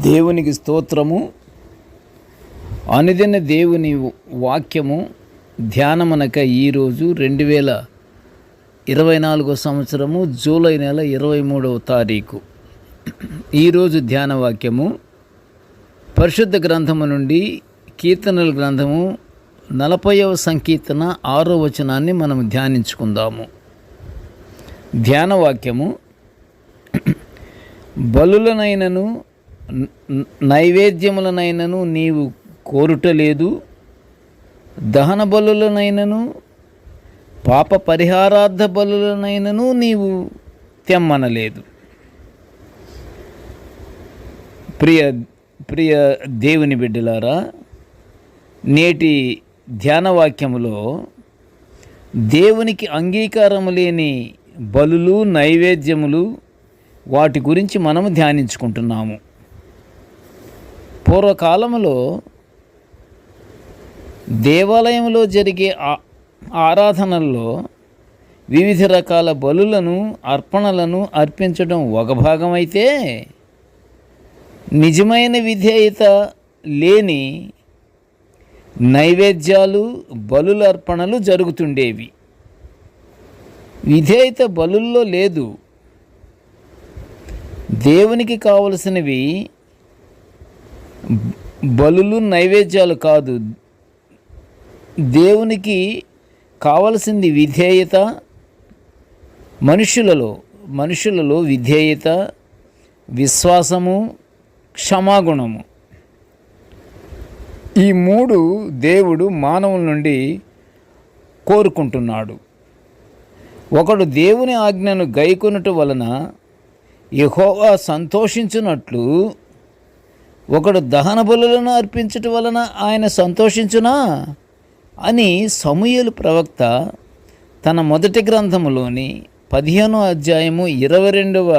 దేవునికి స్తోత్రము. అనుదిన దేవుని వాక్యము ధ్యానమనక ఈరోజు 2024 సంవత్సరము జూలై నెల 23వ తారీఖు. ఈరోజు ధ్యాన వాక్యము పరిశుద్ధ గ్రంథము నుండి కీర్తనల గ్రంథము 40వ సంకీర్తన 6వ వచనాన్ని మనం ధ్యానించుకుందాము. ధ్యాన వాక్యము: బలులనైనను నైవేద్యములనైనను నీవు కోరుటలేదు, దహన బలులనైనను పాప పరిహారార్థ బలులనైనను నీవు తెమ్మనలేదు. ప్రియ దేవుని బిడ్డలారా, నేటి ధ్యానవాక్యములో దేవునికి అంగీకారము లేని బలులు, నైవేద్యములు, వాటి గురించి మనము ధ్యానించుకుంటున్నాము. పూర్వకాలంలో దేవాలయంలో జరిగే ఆరాధనల్లో వివిధ రకాల బలులను, అర్పణలను అర్పించడం ఒక భాగమైతే, నిజమైన విధేయత లేని నైవేద్యాలు, బలుల అర్పణలు జరుగుతుండేవి. విధేయత బలుల్లో లేదు. దేవునికి కావలసినవి బలులు, నైవేద్యాలు కాదు. దేవునికి కావలసింది విధేయత. మనుషులలో విధేయత, విశ్వాసము, క్షమాగుణము. ఈ మూడు దేవుడు మానవుల నుండి కోరుకుంటున్నాడు. ఒకడు దేవుని ఆజ్ఞను గైకొనుట వలన యెహోవా సంతోషించున్నట్లు, ఒకడు దహన బలులను అర్పించటం వలన ఆయన సంతోషించునా అని సమూయేలు ప్రవక్త తన మొదటి గ్రంథములోని 15వ అధ్యాయము 22వ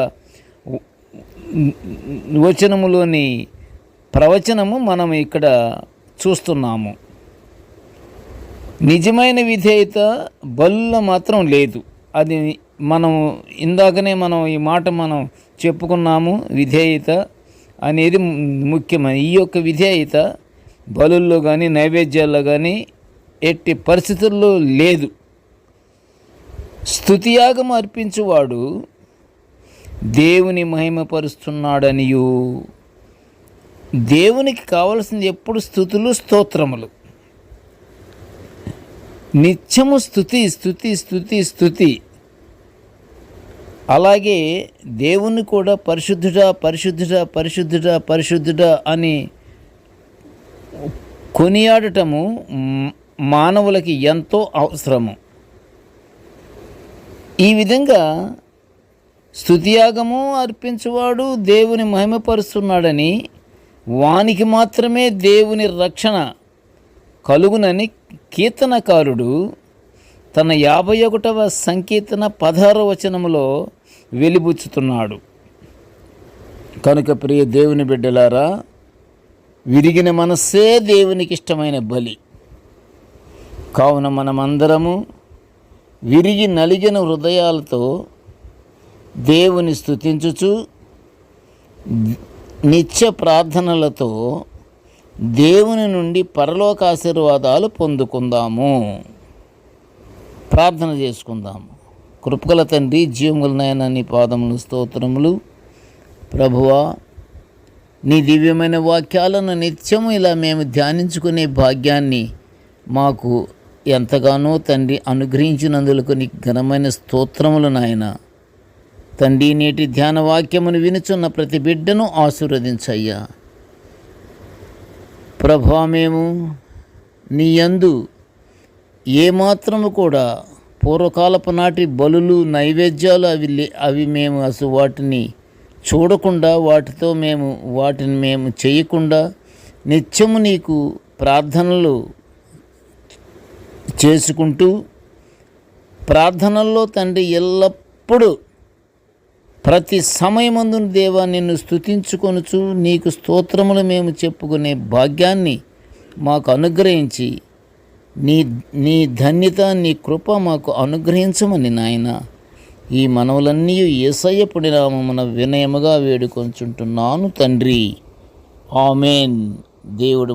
వచనములోని ప్రవచనము మనం ఇక్కడ చూస్తున్నాము. నిజమైన విధేయత బలుల్లో మాత్రం లేదు. అది ఇందాకనే ఈ మాట మనం చెప్పుకున్నాము. విధేయత అనేది ముఖ్యమైన ఈ యొక్క విధేయత బలుల్లో కానీ నైవేద్యాల్లో కానీ ఎట్టి పరిస్థితుల్లో లేదు. స్తుతియాగం అర్పించువాడు దేవుని మహిమపరుస్తున్నాడనియు, దేవునికి కావలసింది ఎప్పుడు స్తుతులు, స్తోత్రములు. నిత్యము స్తుతి స్తుతి స్తుతి స్తుతి. అలాగే దేవుని కూడా పరిశుద్ధుడా పరిశుద్ధుడా పరిశుద్ధుడా పరిశుద్ధుడా అని కొనియాడటము మానవులకి ఎంతో అవసరము. ఈ విధంగా స్తుతియాగము అర్పించువాడు దేవుని మహిమపరుస్తున్నాడని, వానికి మాత్రమే దేవుని రక్షణ కలుగునని కీర్తనకారుడు తన 51వ సంకీర్తన 16వ వచనములో వెలిబుచ్చుతున్నాడు. కనుక ప్రియ దేవుని బిడ్డలారా, విరిగిన మనస్సే దేవునికి ఇష్టమైన బలి. కావున మనమందరము విరిగి నలిగిన హృదయాలతో దేవుని స్తుతించుచు నిత్య ప్రార్థనలతో దేవుని నుండి పరలోక ఆశీర్వాదాలు పొందుకుందాము. ప్రార్థన చేసుకుందాము. కృపగల తండ్రి, జీవముల నాయన, నీ పాదములు స్తోత్రములు. ప్రభువా, నీ దివ్యమైన వాక్యాలను నిత్యము ఇలా మేము ధ్యానించుకునే భాగ్యాన్ని మాకు ఎంతగానో తండ్రి అనుగ్రహించినందులకు నీకు ఘనమైన స్తోత్రములు నాయన. తండ్రి, నేటి ధ్యాన వాక్యమును వినుచున్న ప్రతి బిడ్డను ఆశీర్వదించయ్యా. ప్రభువా, మేము నీ యందు ఏమాత్రము కూడా పూర్వకాలపు నాటి బలులు, నైవేద్యాలు అవి మేము అసలు వాటిని చూడకుండా, వాటిని మేము చేయకుండా నిత్యము నీకు ప్రార్థనలు చేసుకుంటూ, ప్రార్థనల్లో తండ్రి ఎల్లప్పుడూ ప్రతి సమయమందు దేవా నిన్ను స్తుతించుకొనుచు నీకు స్తోత్రములు మేము చెప్పుకునే భాగ్యాన్ని మాకు అనుగ్రహించి, నీ ధన్యత, నీ కృప మాకు అనుగ్రహించమని నాయన ఈ మనవులన్నీ యేసయ్య పుణ్యనామమున వినయముగా వేడుకొంచుంటున్నాను తండ్రి. ఆమేన్. దేవుడు